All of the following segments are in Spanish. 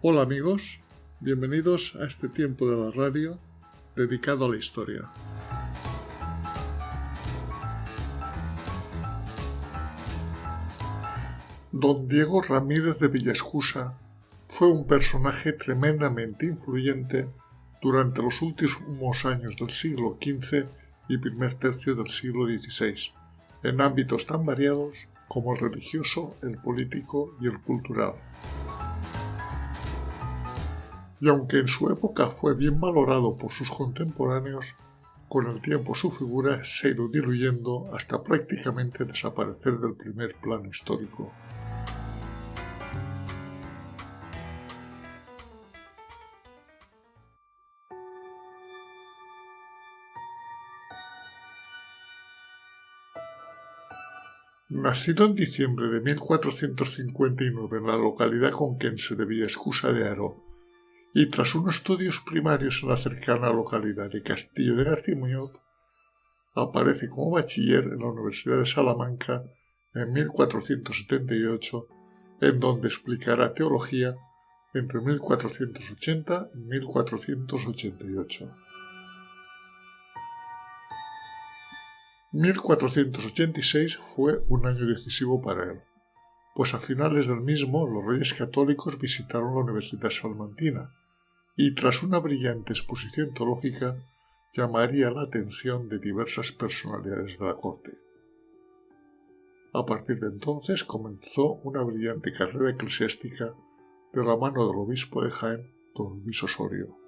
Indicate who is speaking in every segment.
Speaker 1: Hola amigos, bienvenidos a este tiempo de la radio dedicado a la historia. Don Diego Ramírez de Villaescusa fue un personaje tremendamente influyente durante los últimos años del siglo XV y primer tercio del siglo XVI, en ámbitos tan variados como el religioso, el político y el cultural. Y aunque en su época fue bien valorado por sus contemporáneos, con el tiempo su figura se ha ido diluyendo hasta prácticamente desaparecer del primer plano histórico. Nacido en diciembre de 1459 en la localidad conquense de Villaescusa de Haro, y tras unos estudios primarios en la cercana localidad de Castillo de García Muñoz, aparece como bachiller en la Universidad de Salamanca en 1478, en donde explicará teología entre 1480 y 1488. 1486 fue un año decisivo para él, pues a finales del mismo los Reyes Católicos visitaron la Universidad Salmantina y tras una brillante exposición teológica llamaría la atención de diversas personalidades de la corte. A partir de entonces comenzó una brillante carrera eclesiástica de la mano del obispo de Jaén, don Luis Osorio.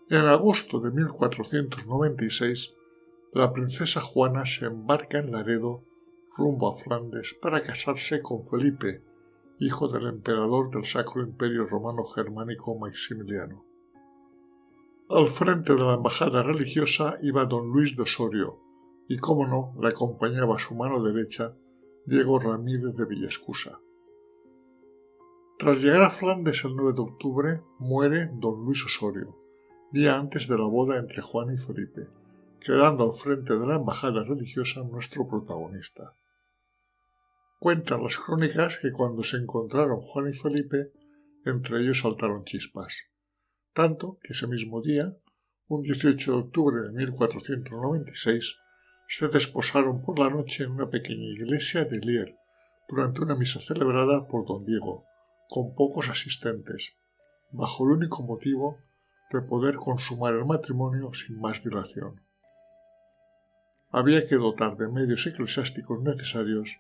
Speaker 1: En agosto de 1496, la princesa Juana se embarca en Laredo rumbo a Flandes para casarse con Felipe, hijo del emperador del Sacro Imperio Romano Germánico Maximiliano. Al frente de la embajada religiosa iba don Luis de Osorio, y como no, le acompañaba a su mano derecha Diego Ramírez de Villaescusa. Tras llegar a Flandes el 9 de octubre, muere don Luis Osorio, día antes de la boda entre Juan y Felipe, quedando al frente de la embajada religiosa nuestro protagonista. Cuentan las crónicas que cuando se encontraron Juan y Felipe, entre ellos saltaron chispas, tanto que ese mismo día, un 18 de octubre de 1496, se desposaron por la noche en una pequeña iglesia de Lier, durante una misa celebrada por don Diego, con pocos asistentes, bajo el único motivo de poder consumar el matrimonio sin más dilación. Había que dotar de medios eclesiásticos necesarios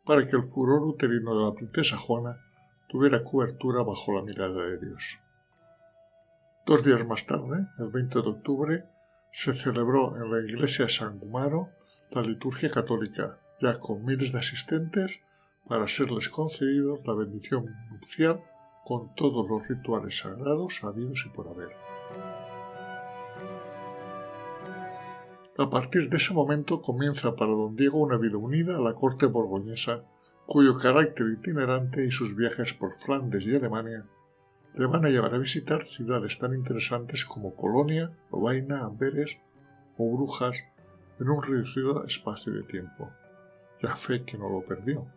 Speaker 1: para que el furor uterino de la princesa Juana tuviera cobertura bajo la mirada de Dios. 2 días más tarde, el 20 de octubre, se celebró en la iglesia de San Gumaro la liturgia católica, ya con miles de asistentes, para serles concedidos la bendición nupcial con todos los rituales sagrados habidos y por haber. A partir de ese momento comienza para don Diego una vida unida a la corte borgoñesa, cuyo carácter itinerante y sus viajes por Flandes y Alemania le van a llevar a visitar ciudades tan interesantes como Colonia, Lovaina, Amberes o Brujas en un reducido espacio de tiempo. Ya fe que no lo perdió.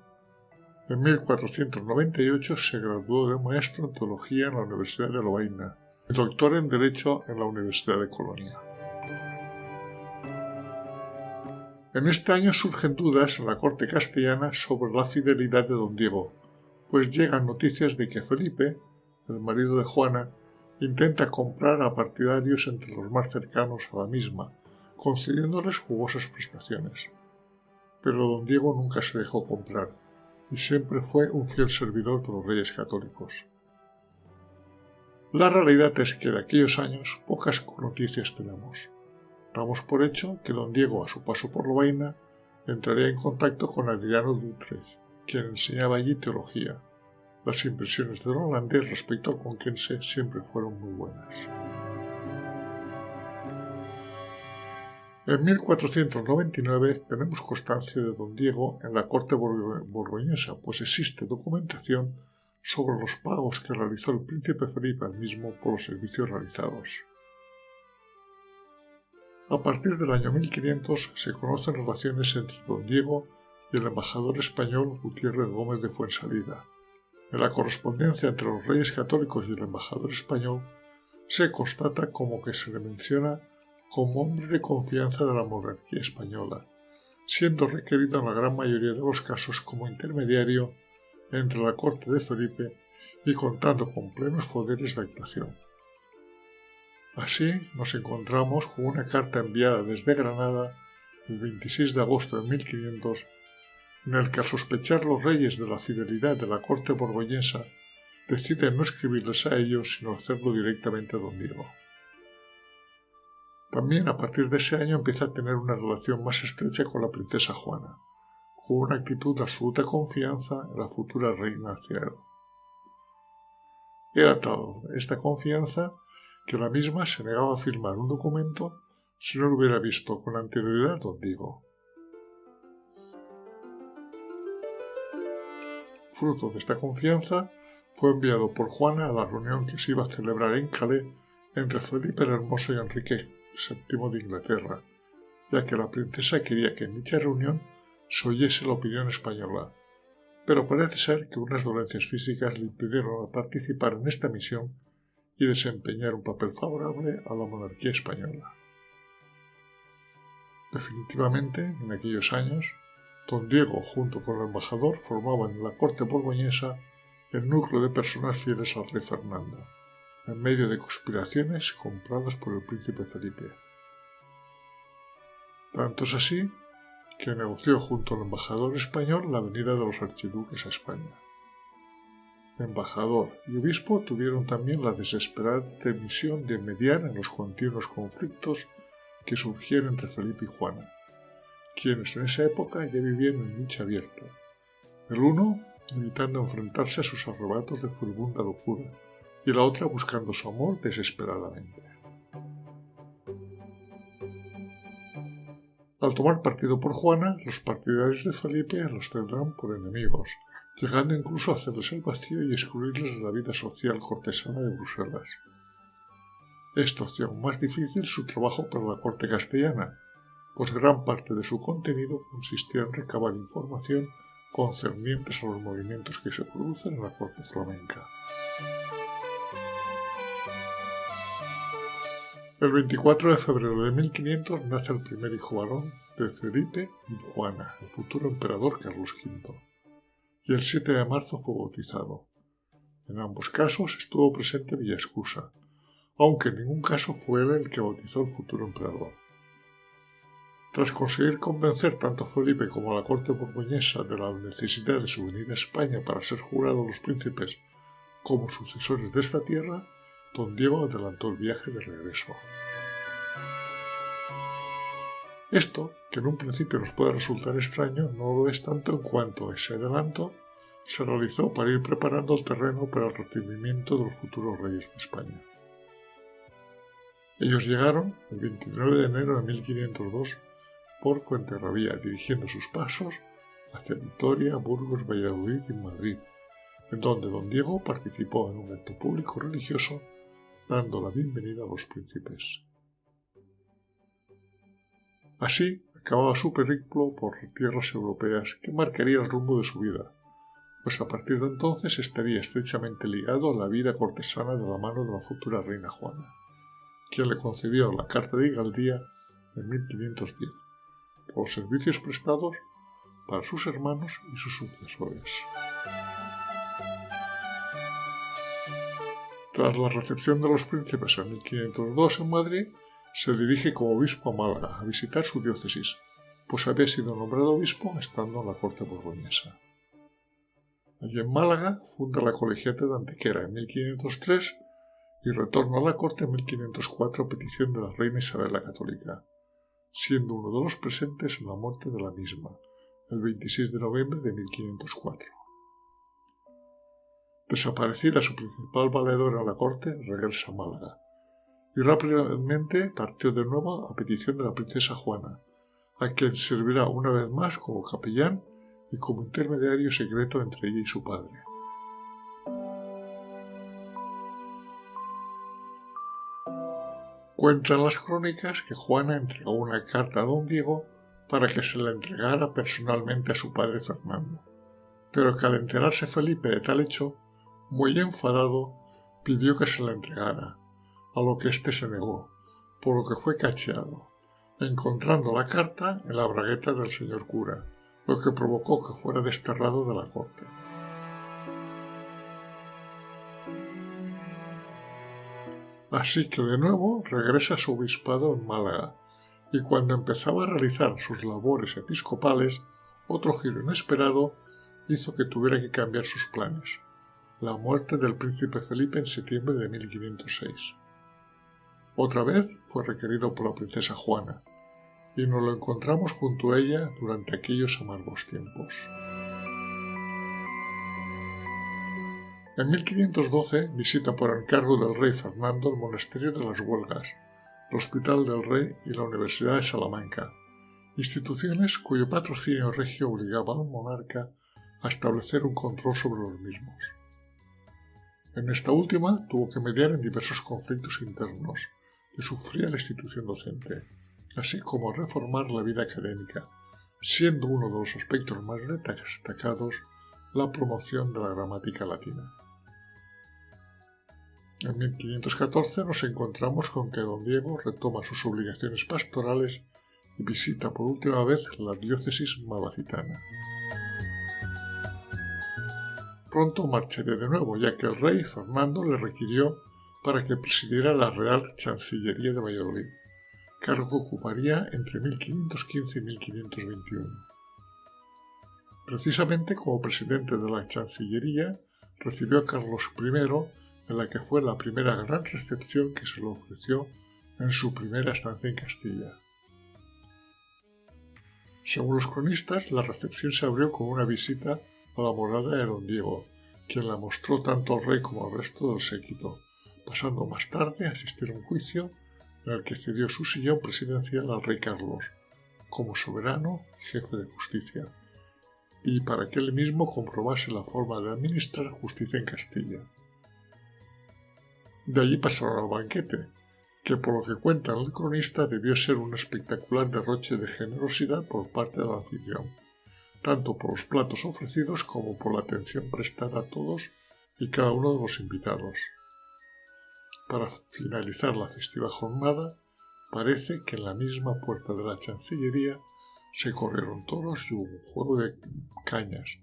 Speaker 1: En 1498 se graduó de maestro en teología en la Universidad de Lovaina y doctor en Derecho en la Universidad de Colonia. En este año surgen dudas en la corte castellana sobre la fidelidad de don Diego, pues llegan noticias de que Felipe, el marido de Juana, intenta comprar a partidarios entre los más cercanos a la misma, concediéndoles jugosas prestaciones. Pero don Diego nunca se dejó comprar, y siempre fue un fiel servidor de los Reyes Católicos. La realidad es que de aquellos años pocas noticias tenemos. Damos por hecho que don Diego, a su paso por Lovaina, entraría en contacto con Adriano de Utrecht, quien enseñaba allí teología. Las impresiones del holandés respecto al conquense siempre fueron muy buenas. En 1499 tenemos constancia de don Diego en la corte borgoñesa, pues existe documentación sobre los pagos que realizó el príncipe Felipe al mismo por los servicios realizados. A partir del año 1500 se conocen relaciones entre don Diego y el embajador español Gutiérrez Gómez de Fuensalida. En la correspondencia entre los reyes católicos y el embajador español se constata como que se le menciona como hombre de confianza de la monarquía española, siendo requerido en la gran mayoría de los casos como intermediario entre la corte de Felipe y contando con plenos poderes de actuación. Así nos encontramos con una carta enviada desde Granada el 26 de agosto de 1500, en el que al sospechar los reyes de la fidelidad de la corte borgoñesa, deciden no escribirles a ellos sino hacerlo directamente a don Diego. También a partir de ese año empieza a tener una relación más estrecha con la princesa Juana, con una actitud de absoluta confianza en la futura reina hacia él. Era tal esta confianza que la misma se negaba a firmar un documento si no lo hubiera visto con anterioridad don Diego. Fruto de esta confianza, fue enviado por Juana a la reunión que se iba a celebrar en Calais entre Felipe el Hermoso y Enrique VII de Inglaterra, ya que la princesa quería que en dicha reunión se oyese la opinión española, pero parece ser que unas dolencias físicas le impidieron participar en esta misión y desempeñar un papel favorable a la monarquía española. Definitivamente, en aquellos años, don Diego, junto con el embajador, formaban en la corte borgoñesa el núcleo de personas fieles al rey Fernando, en medio de conspiraciones compradas por el príncipe Felipe. Tanto es así que negoció junto al embajador español la venida de los archiduques a España. Embajador y obispo tuvieron también la desesperante misión de mediar en los continuos conflictos que surgieron entre Felipe y Juana, quienes en esa época ya vivían en lucha abierta, el uno evitando enfrentarse a sus arrebatos de furibunda locura y la otra buscando su amor desesperadamente. Al tomar partido por Juana, los partidarios de Felipe los tendrán por enemigos, llegando incluso a hacerles el vacío y excluirles de la vida social cortesana de Bruselas. Esto hacía aún más difícil su trabajo para la corte castellana, pues gran parte de su contenido consistía en recabar información concernientes a los movimientos que se producen en la corte flamenca. El 24 de febrero de 1500 nace el primer hijo varón de Felipe y Juana, el futuro emperador Carlos V, y el 7 de marzo fue bautizado. En ambos casos estuvo presente Villaescusa, aunque en ningún caso fue él el que bautizó al futuro emperador. Tras conseguir convencer tanto a Felipe como a la corte borgoñesa de la necesidad de su venida a España para ser jurado a los príncipes como sucesores de esta tierra, don Diego adelantó el viaje de regreso. Esto, que en un principio nos puede resultar extraño, no lo es tanto en cuanto ese adelanto se realizó para ir preparando el terreno para el recibimiento de los futuros reyes de España. Ellos llegaron el 29 de enero de 1502 por Fuenterrabía, dirigiendo sus pasos hacia Vitoria, Burgos, Valladolid y Madrid, en donde don Diego participó en un acto público religioso dando la bienvenida a los príncipes. Así acababa su periplo por tierras europeas que marcaría el rumbo de su vida, pues a partir de entonces estaría estrechamente ligado a la vida cortesana de la mano de la futura reina Juana, quien le concedió la Carta de Higaldía en 1510, por los servicios prestados para sus hermanos y sus sucesores. Tras la recepción de los príncipes en 1502 en Madrid, se dirige como obispo a Málaga a visitar su diócesis, pues había sido nombrado obispo estando en la corte borgoñesa. Allí en Málaga funda la colegiata de Antequera en 1503 y retorna a la corte en 1504 a petición de la reina Isabel la Católica, siendo uno de los presentes en la muerte de la misma, el 26 de noviembre de 1504. Desaparecida su principal valedora en la corte, regresa a Málaga, y rápidamente partió de nuevo a petición de la princesa Juana, a quien servirá una vez más como capellán y como intermediario secreto entre ella y su padre. Cuentan las crónicas que Juana entregó una carta a don Diego para que se la entregara personalmente a su padre Fernando, pero que al enterarse Felipe de tal hecho, muy enfadado, pidió que se la entregara, a lo que éste se negó, por lo que fue cacheado, encontrando la carta en la bragueta del señor cura, lo que provocó que fuera desterrado de la corte. Así que de nuevo regresa a su obispado en Málaga, y cuando empezaba a realizar sus labores episcopales, otro giro inesperado hizo que tuviera que cambiar sus planes: la muerte del príncipe Felipe en septiembre de 1506. Otra vez fue requerido por la princesa Juana, y nos lo encontramos junto a ella durante aquellos amargos tiempos. En 1512 visita por encargo del rey Fernando el monasterio de las Huelgas, el Hospital del Rey y la Universidad de Salamanca, instituciones cuyo patrocinio regio obligaba al monarca a establecer un control sobre los mismos. En esta última tuvo que mediar en diversos conflictos internos que sufría la institución docente, así como reformar la vida académica, siendo uno de los aspectos más destacados la promoción de la gramática latina. En 1514 nos encontramos con que don Diego retoma sus obligaciones pastorales y visita por última vez la diócesis malacitana. Pronto marcharía de nuevo, ya que el rey Fernando le requirió para que presidiera la Real Chancillería de Valladolid, cargo que ocuparía entre 1515 y 1521. Precisamente como presidente de la Chancillería recibió a Carlos I, en la que fue la primera gran recepción que se le ofreció en su primera estancia en Castilla. Según los cronistas, la recepción se abrió con una visita a la morada de don Diego, quien la mostró tanto al rey como al resto del séquito, pasando más tarde a asistir a un juicio en el que cedió su sillón presidencial al rey Carlos, como soberano y jefe de justicia, y para que él mismo comprobase la forma de administrar justicia en Castilla. De allí pasaron al banquete, que por lo que cuenta el cronista debió ser un espectacular derroche de generosidad por parte del anfitrión, tanto por los platos ofrecidos como por la atención prestada a todos y cada uno de los invitados. Para finalizar la festiva jornada, parece que en la misma puerta de la Chancillería se corrieron toros y hubo un juego de cañas,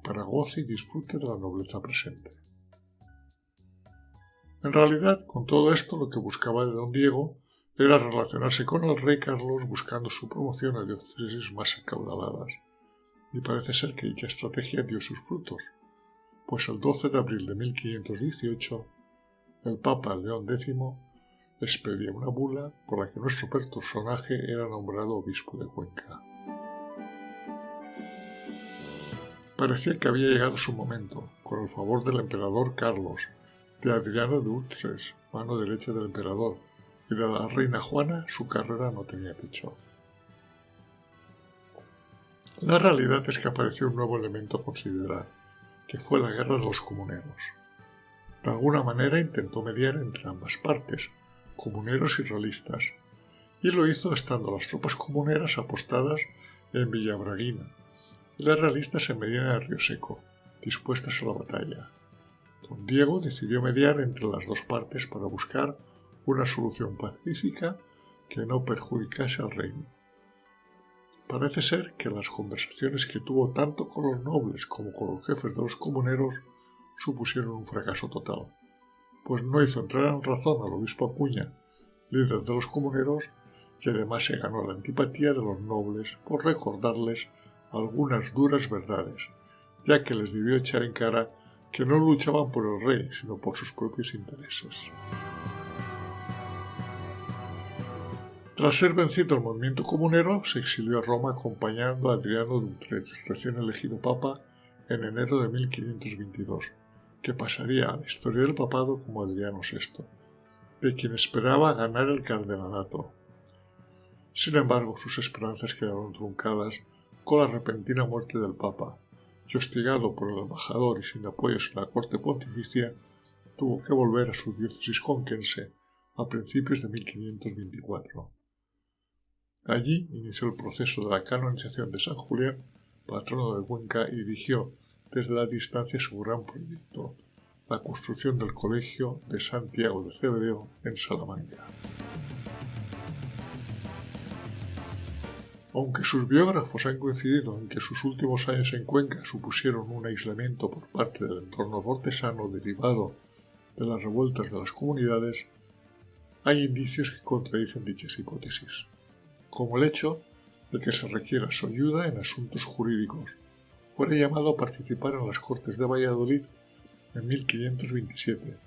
Speaker 1: para goce y disfrute de la nobleza presente. En realidad, con todo esto, lo que buscaba de don Diego era relacionarse con el rey Carlos buscando su promoción a diócesis más acaudaladas, y parece ser que dicha estrategia dio sus frutos, pues el 12 de abril de 1518 el Papa León X expedía una bula por la que nuestro personaje era nombrado obispo de Cuenca. Parecía que había llegado su momento, con el favor del emperador Carlos, de Adriano de Utrecht, mano derecha del emperador, y de la reina Juana su carrera no tenía techo. La realidad es que apareció un nuevo elemento a considerar, que fue la guerra de los comuneros. De alguna manera intentó mediar entre ambas partes, comuneros y realistas, y lo hizo estando las tropas comuneras apostadas en Villabraguina y las realistas en Medina del Río Seco, dispuestas a la batalla. Don Diego decidió mediar entre las dos partes para buscar una solución pacífica que no perjudicase al reino. Parece ser que las conversaciones que tuvo tanto con los nobles como con los jefes de los comuneros supusieron un fracaso total, pues no hizo entrar en razón al obispo Acuña, líder de los comuneros, y además se ganó la antipatía de los nobles por recordarles algunas duras verdades, ya que les debió echar en cara que no luchaban por el rey, sino por sus propios intereses. Tras ser vencido el movimiento comunero, se exilió a Roma acompañando a Adriano de Utrecht, recién elegido papa en enero de 1522, que pasaría a la historia del papado como Adriano VI, de quien esperaba ganar el cardenalato. Sin embargo, sus esperanzas quedaron truncadas con la repentina muerte del papa, y hostigado por el embajador y sin apoyos en la corte pontificia, tuvo que volver a su diócesis conquense a principios de 1524. Allí inició el proceso de la canonización de San Julián, patrono de Cuenca, y dirigió desde la distancia su gran proyecto, la construcción del Colegio de Santiago de Cebedeo en Salamanca. Aunque sus biógrafos han coincidido en que sus últimos años en Cuenca supusieron un aislamiento por parte del entorno cortesano derivado de las revueltas de las comunidades, hay indicios que contradicen dichas hipótesis, como el hecho de que se requiera su ayuda en asuntos jurídicos. Fuera llamado a participar en las Cortes de Valladolid en 1527.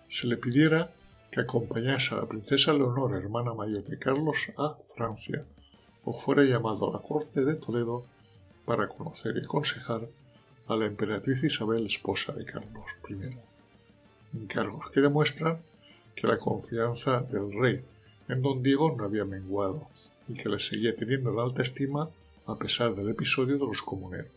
Speaker 1: Se le pidiera que acompañase a la princesa Leonor, hermana mayor de Carlos, a Francia, o fuera llamado a la corte de Toledo para conocer y aconsejar a la emperatriz Isabel, esposa de Carlos I. Encargos que demuestran que la confianza del rey en don Diego no había menguado y que le seguía teniendo en alta estima a pesar del episodio de los comuneros.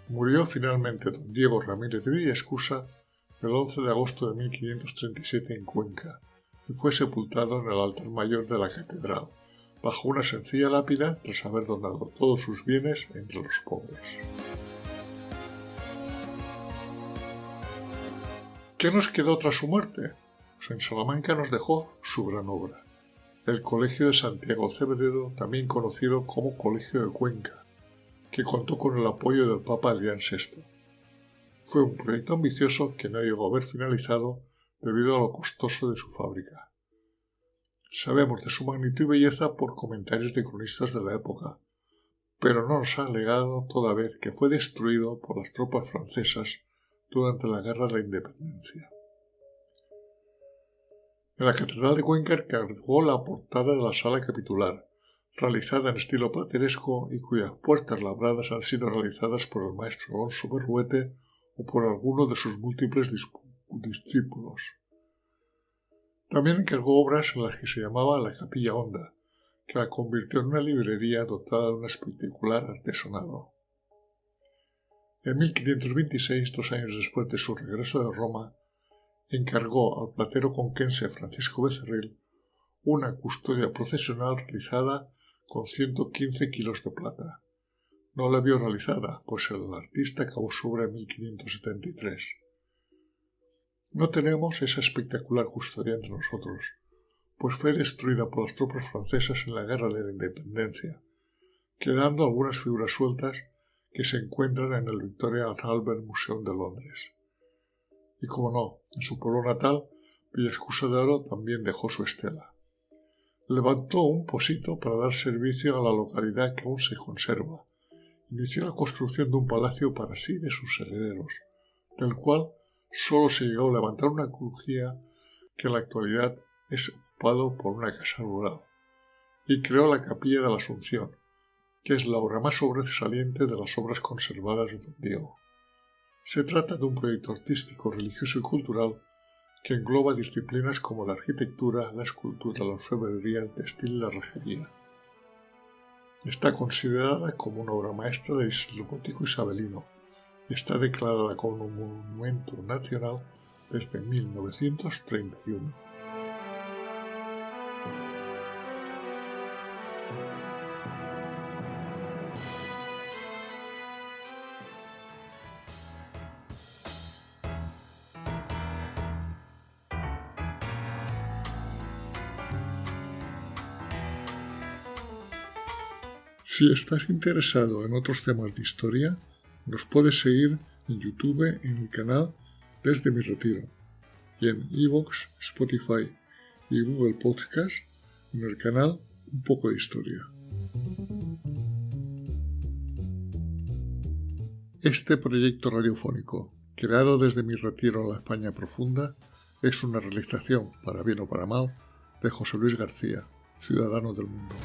Speaker 1: Murió finalmente don Diego Ramírez de Villaescusa el 11 de agosto de 1537 en Cuenca y fue sepultado en el altar mayor de la catedral, bajo una sencilla lápida tras haber donado todos sus bienes entre los pobres. ¿Qué nos quedó tras su muerte? Pues en Salamanca nos dejó su gran obra, el Colegio de Santiago Cebedeo, también conocido como Colegio de Cuenca, que contó con el apoyo del Papa Adrián VI. Fue un proyecto ambicioso que no llegó a ver finalizado debido a lo costoso de su fábrica. Sabemos de su magnitud y belleza por comentarios de cronistas de la época, pero no nos han legado toda vez que fue destruido por las tropas francesas durante la Guerra de la Independencia. En la Catedral de Cuenca encargó la portada de la sala capitular, realizada en estilo plateresco y cuyas puertas labradas han sido realizadas por el maestro Alonso Berruete o por alguno de sus múltiples discípulos. También encargó obras en las que se llamaba la Capilla Honda, que la convirtió en una librería dotada de un espectacular artesonado. En 1526, 2 años después de su regreso de Roma, encargó al platero conquense Francisco Becerril una custodia procesional realizada con 115 kilos de plata. No la vio realizada, pues el artista acabó su obra en 1573. No tenemos esa espectacular custodia entre nosotros, pues fue destruida por las tropas francesas en la Guerra de la Independencia, quedando algunas figuras sueltas que se encuentran en el Victoria and Albert Museum de Londres. Y como no, en su pueblo natal, Villaescusa de Oro también dejó su estela. Levantó un posito para dar servicio a la localidad que aún se conserva. Inició la construcción de un palacio para sí y de sus herederos, del cual solo se llegó a levantar una crujía que en la actualidad es ocupado por una casa rural. Y creó la Capilla de la Asunción, que es la obra más sobresaliente de las obras conservadas de don Diego. Se trata de un proyecto artístico, religioso y cultural que engloba disciplinas como la arquitectura, la escultura, la orfebrería, el textil y la rejería. Está considerada como una obra maestra del estilo gótico isabelino y está declarada como un monumento nacional desde 1931. Si estás interesado en otros temas de historia, nos puedes seguir en YouTube en mi canal Desde mi Retiro y en iVoox, Spotify y Google Podcast en el canal Un poco de Historia. Este proyecto radiofónico, creado desde mi retiro en la España profunda, es una realización, para bien o para mal, de José Luis García, ciudadano del mundo.